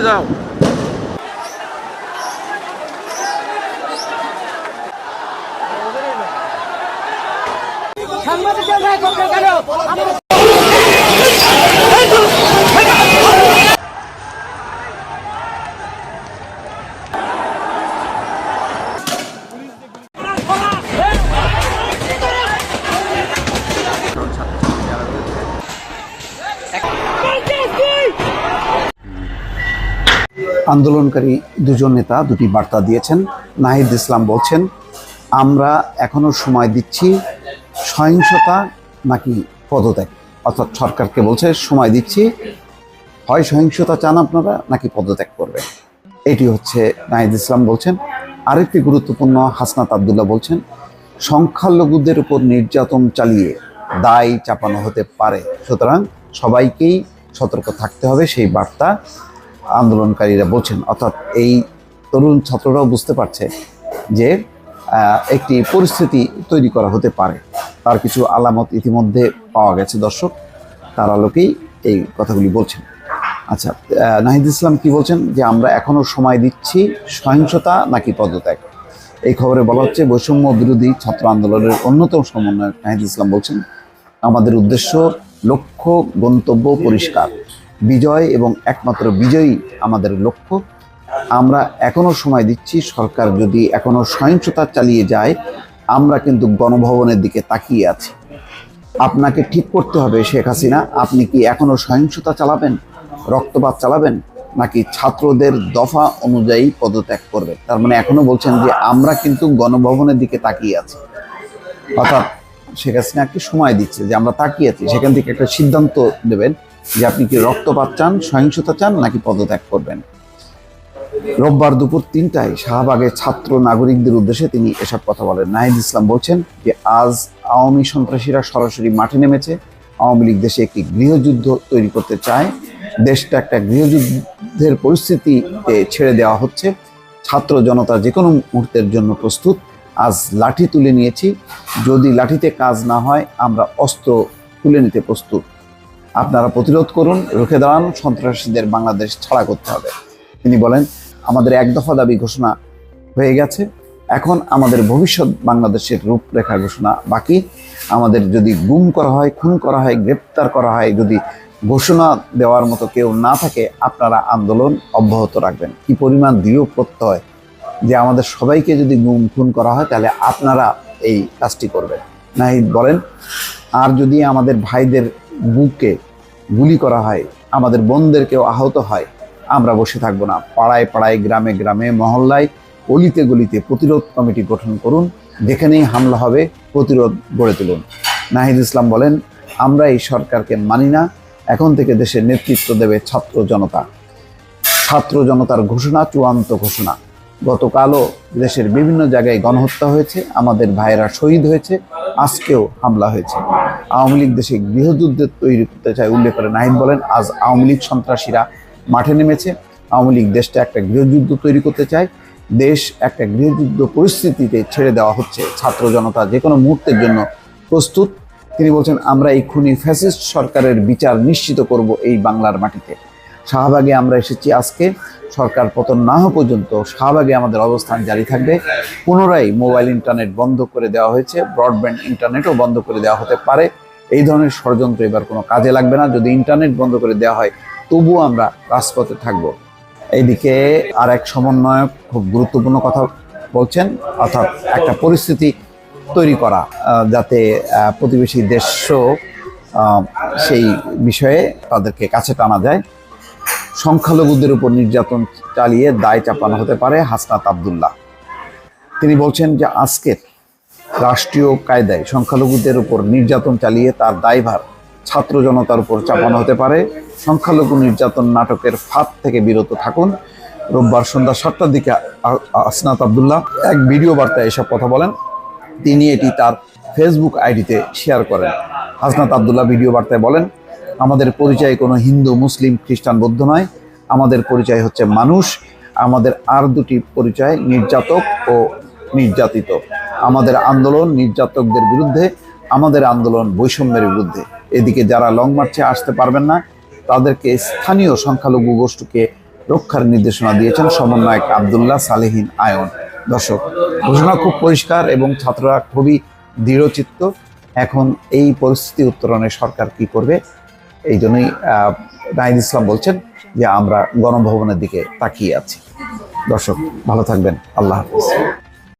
যাও। আন্দোলনকারী দুজন নেতা দুটি বার্তা দিয়েছেন। নাহিদ ইসলাম বলছেন, আমরা এখনো সময় দিচ্ছি সহিংসতা নাকি পদত্যাগ, অর্থাৎ সরকারকে বলছে সময় দিচ্ছি, হয় সহিংসতা চান আপনারা নাকি পদত্যাগ করবে। এটি হচ্ছে নাহিদ ইসলাম বলছেন। আরেকটি গুরুত্বপূর্ণ হাসনাত আবদুল্লাহ বলছেন, সংখ্যালঘুদের উপর নির্যাতন চালিয়ে দায় চাপানো হতে পারে, সুতরাং সবাইকেই সতর্ক থাকতে হবে, সেই বার্তা আন্দোলনকারীরা বলছেন। অর্থাৎ এই তরুণ ছাত্ররাও বুঝতে পারছে যে একটি পরিস্থিতি তৈরি করা হতে পারে, তার কিছু আলামত ইতিমধ্যে পাওয়া গেছে। দর্শক, তার আলোকেই এই কথাগুলি বলছেন। আচ্ছা, নাহিদ ইসলাম কি বলছেন, যে আমরা এখনো সময় দিচ্ছি সহিংসতা নাকি পদত্যাগ। এই খবরে বলা হচ্ছে, বৈষম্য বিরোধী ছাত্র আন্দোলনের অন্যতম সমন্বয়ক নাহিদ ইসলাম বলছেন, আমাদের উদ্দেশ্য, লক্ষ্য, গন্তব্য পরিষ্কার, বিজয় এবং একমাত্র বিজয়ী আমাদের লক্ষ্য। আমরা এখনো সময় দিচ্ছি, সরকার যদি এখনো সহিংসতা চালিয়ে যায়, আমরা কিন্তু গণভবনের দিকে তাকিয়ে আছি। আপনাকে ঠিক করতে হবে শেখ হাসিনা, আপনি কি এখনো সহিংসতা চালাবেন, রক্তপাত চালাবেন, নাকি ছাত্রদের দফা অনুযায়ী পদত্যাগ করবে। তার মানে এখনো বলছেন যে আমরা কিন্তু গণভবনের দিকে তাকিয়ে আছি, অর্থাৎ শেখ হাসিনাকে সময় দিচ্ছে যে আমরা তাকিয়ে আছি, সেখান থেকে একটা সিদ্ধান্ত দেবেন যে আপনি কি রক্তপাত চান, সহিংসতা চান, নাকি পদত্যাগ করবেন। রোববার দুপুর ৩টায় শাহবাগে ছাত্র নাগরিকদের উদ্দেশ্যে তিনি এসব কথা বলেন। নাহিদ ইসলাম বলছেন যে আজ আওয়ামী সন্ত্রাসীরা সরাসরি মাঠে নেমেছে। আওয়ামী লীগ দেশে একটি গৃহযুদ্ধ তৈরি করতে চায়, দেশটা একটা গৃহযুদ্ধের পরিস্থিতিতে ছেড়ে দেওয়া হচ্ছে। ছাত্র জনতা যে কোনো মুহূর্তের জন্য প্রস্তুত। আজ লাঠি তুলে নিয়েছি, যদি লাঠিতে কাজ না হয় আমরা অস্ত্র তুলে নিতে প্রস্তুত। আপনারা প্রতিরোধ করুন, রুখে দাঁড়ান, সন্ত্রাসীদের বাংলাদেশ ছাড়া করতে হবে। তিনি বলেন, আমাদের এক দফা দাবি ঘোষণা হয়ে গেছে, এখন আমাদের ভবিষ্যৎ বাংলাদেশের রূপরেখা ঘোষণা বাকি। আমাদের যদি গুম করা হয়, খুন করা হয়, গ্রেপ্তার করা হয়, যদি ঘোষণা দেওয়ার মতো কেউ না থাকে, আপনারা আন্দোলন অব্যাহত রাখবেন। কি পরিমাণ দৃঢ় প্রত্যয় যে আমাদের সবাইকে যদি গুম খুন করা হয় তাহলে আপনারা এই কাজটি করবেন। নাহিদ বলেন, আর যদি আমাদের ভাইদের বুকে গুলি করা হয়, আমাদের বোনদেরকেও আহত হয়, আমরা বসে থাকবো না। পাড়ায় পাড়ায়, গ্রামে গ্রামে, মহল্লায়, অলিতে গলিতে প্রতিরোধ কমিটি গঠন করুন, যেখানেই হামলা হবে প্রতিরোধ গড়ে তুলুন। নাহিদ ইসলাম বলেন, আমরা এই সরকারকে মানি না, এখন থেকে দেশের নেতৃত্ব দেবে ছাত্র জনতা। ছাত্র জনতার ঘোষণা চূড়ান্ত ঘোষণা। গতকালও দেশের বিভিন্ন জায়গায় গণহত্যা হয়েছে, আমাদের ভাইয়েরা শহীদ হয়েছে, আজকেও হামলা হয়েছে। আওয়ামী লীগ দেশে গৃহযুদ্ধ তৈরি করতে চায় উল্লেখ করে নাহিদ বলেন, আজ আওয়ামী লীগ সন্ত্রাসীরা মাঠে নেমেছে। আওয়ামী লীগ দেশটা একটা গৃহযুদ্ধ তৈরি করতে চায়, দেশ একটা গৃহযুদ্ধ পরিস্থিতিতে ছেড়ে দেওয়া হচ্ছে। ছাত্র জনতা যে কোনো মুহূর্তের জন্য প্রস্তুত। তিনি বলছেন, আমরা এই খুনি ফ্যাসিস্ট সরকারের বিচার নিশ্চিত করব এই বাংলার মাটিতে। শাহবাগে আমরা এসেছি আজকে, সরকার পতন না হওয়া পর্যন্ত শাহবাগে আমাদের অবস্থান জারি থাকবে। পুনরায় মোবাইল ইন্টারনেট বন্ধ করে দেওয়া হয়েছে, ব্রডব্যান্ড ইন্টারনেটও বন্ধ করে দেওয়া হতে পারে। এই ধরনের ষড়যন্ত্র এবার কোনো কাজে লাগবে না। যদি ইন্টারনেট বন্ধ করে দেওয়া হয়, তবুও আমরা রাজপথে থাকব। এইদিকে আর এক সমন্বয়ক খুব গুরুত্বপূর্ণ কথা বলছেন, অর্থাৎ একটা পরিস্থিতি তৈরি করা যাতে প্রতিবেশী দেশও সেই বিষয়ে তাদেরকে কাছে টানা যায়। সংখ্যালঘুদের উপর নির্যাতন চালিয়ে দায় চাপানো হতে পারে হাসনাত আবদুল্লাহ। তিনি বলছেন যে আজকের রাষ্ট্রীয় কায়দায় সংখ্যালঘুদের উপর নির্যাতন চালিয়ে তার দায়ভার ছাত্র জনতার উপর চাপানো হতে পারে। সংখ্যালঘু নির্যাতন নাটকের ফাঁদ থেকে বিরত থাকুন। রোববার সন্ধ্যা 7টার দিকে হাসনাত আবদুল্লাহ এক ভিডিও বার্তায় এসব কথা বলেন। তিনি এটি তার ফেসবুক আইডিতে শেয়ার করেন। হাসনাত আবদুল্লাহ ভিডিও বার্তায় বলেন, আমাদের পরিচয় কোনো হিন্দু, মুসলিম, খ্রিস্টান, বৌদ্ধ নয়। আমাদের পরিচয় হচ্ছে মানুষ। আমাদের আর দুটি পরিচয়, নির্যাতক ও নির্যাতিত। আমাদের আন্দোলন নির্যাতকদের বিরুদ্ধে, আমাদের আন্দোলন বৈষম্যের বিরুদ্ধে। এদিকে যারা লং মার্চে আসতে পারবেন না, তাদেরকে স্থানীয় সংখ্যালঘু গোষ্ঠীকে রক্ষার নির্দেশনা দিয়েছেন সমন্বয়ক আব্দুল্লাহ সালেহিন আয়ন। দর্শক, ঘোষণা খুব পরিষ্কার এবং ছাত্ররা খুবই দৃঢ়চিত্ত। এখন এই পরিস্থিতি উত্তরণে সরকার কি করবে, এই জন্যই নাহিদ ইসলাম বলছেন যে আমরা গণভবনের দিকে তাকিয়ে আছি। দর্শক, ভালো থাকবেন। আল্লাহ হাফিজ।